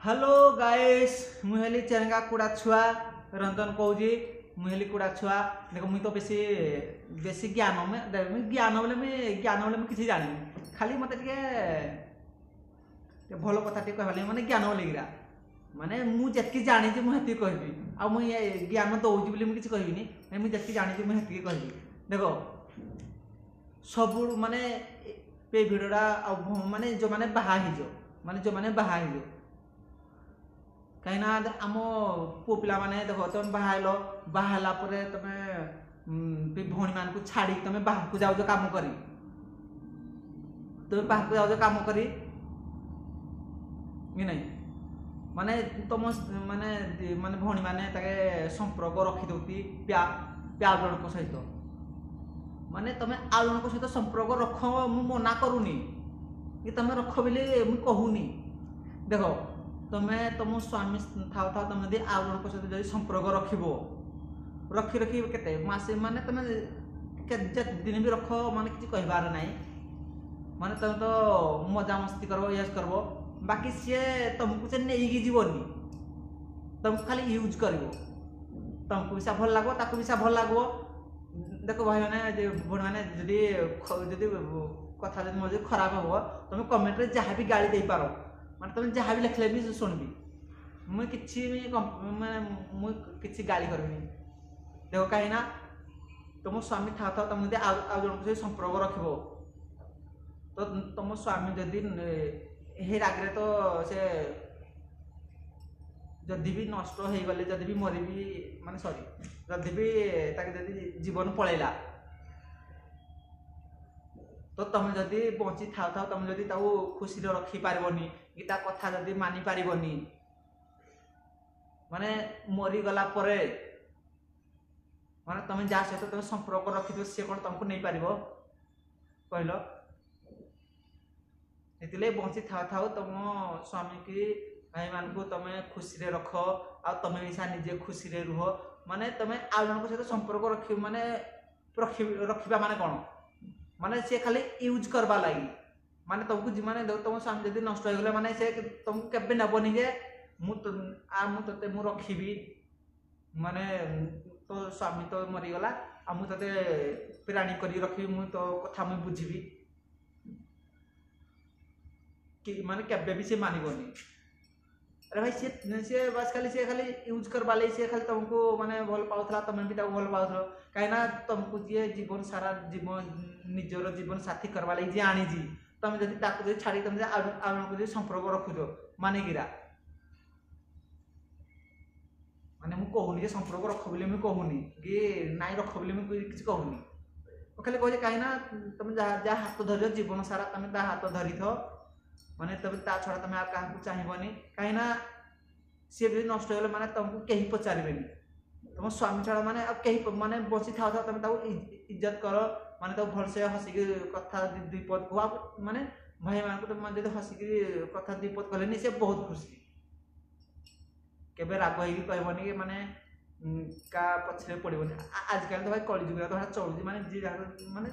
Hello guys मुहेली Chenga कुड़ा छुआ रंजन कहूँ मुहेली कुड़ा छुआ देख मुई तो बेसी बेसी ज्ञान में ज्ञान बोले मैं किसी जानी खाली मत भल कथा कहवा माने ज्ञान बोलिरा माने मुझे जानी मुझे कहबी आ मुझे ज्ञान दौची बोली मुझे कहबी मुझे जानी मुझे कहबी देख सब माने पे भिडटा माने जो माने बाहा माने जो माने बाहा कहीं आम पु पिला माने देख तुम बाहला तुम भौणी मान छाड़ी तुम बाहर को जाओ काम करी तुम बाहर को जाओ काम करी कि नहीं माने तुम माने माने भौणी माने संपर्क रखिदे प्यार जन सहित माने तुम आउ जन सहित संपर्क रख मु मना करूनी कि तुम रख बोली मुझे कहूनी देख तुम्हें तुम स्वामी था तुम जब आउ जन सहित जब संपर्क रखी रखी के मसे माने तुम दिन भी रख माने किसी कहबार ना माने तुम तो मजा मस्ती कर यस कर बाकी सी तुमको से नहीं जीवनी तुमको खाली यूज कर तुमको भी भल लगे ताकू भी भल लगे देख भाई मैंने भौणी मैंने जदि कथा मजे खराब हम तुम कमेंट रे जहाँ भी गाड़ी दे पार माने तुम जहाँ भी लिखले भी शुणबी मुझे किसी गाली करनी देख कहीं तुम स्वामी था तुम जब आउ जन संपर्क रख तो तुम स्वामी जदि हे रागरे तो से जदि भी नष्ट हो गले जदि भी मरी भी माने सॉरी जदि भी जदि जीवन पलैला तो तुम जदि बची था तुम जदि खुशी रखी पारबनी कि कथा जदि मानि पारबनी माने मरी गला परे माने तुम जहाँ सहित तुम संपर्क रखी सी कौन तुमको नहीं पार कहल से बची था तुम स्वामी की भाई मान को तुम खुशी रख आ तुम भी निजे खुशी रुह माने तुम आउ जन सहित संपर्क रख माने रखा माने कौन माने सी खाली यूज करवा लगी माने तुमको माने तुम स्वामी जब नष्ट हो गले माने से तुमको केबे नबनी जे मुझे मु रखी माने तो स्वामी तो मरीगला आ मुझे प्राणी कर रखी मु तो कथा मुझे बुझी कि माने केबे भी से मानबनी अरे भाई सी बस खाली यूज करवा लगी सी खाली तुमको माने भल पाला तुम भी भल पाओ कहीं तुमको जी जीवन सारा जीवन निजर जीवन साथी करवा लगी जी आनी तुम जब छाड़ी तुम आउ संपर्क रखुच माने गिरा माने मु कहूनी संपर्क रख बोली मुझे कहूनी कि नाई रख बोली मुझे किसी कहूनी खाली कहे कहीं तुम जहाँ हाथ धर जीवन सारा तुम हाथ धरी थो माने तुम ता छड़ा तुम आप क्या चाहबनी कहीं सी भी नष्ट हो गले माने तुमको कहीं पचारे तुम स्वामी छड़ा माने अब कहीं माने बची था तुम इज्जत कर माने भलसे हसिक कथा दुपद कह माने भाई मान तुम जो हसिक कथा दुपद कहले सी बहुत खुशी केबे राग हो कहबनी कि माने का पछरे पड़ोनी आजकल तो भाई कलिजुग तो चलुची माने जी माने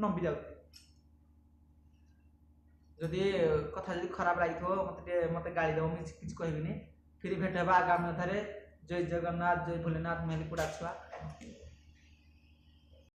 नंबी जाऊँ जदि कथा जब खराब लगे मत गाड़ी दब मुझे किसी कहबी फिर भेट आगामी अध्याय जय जगन्नाथ जय भोलेनाथ मेली कुड़ा छुआ।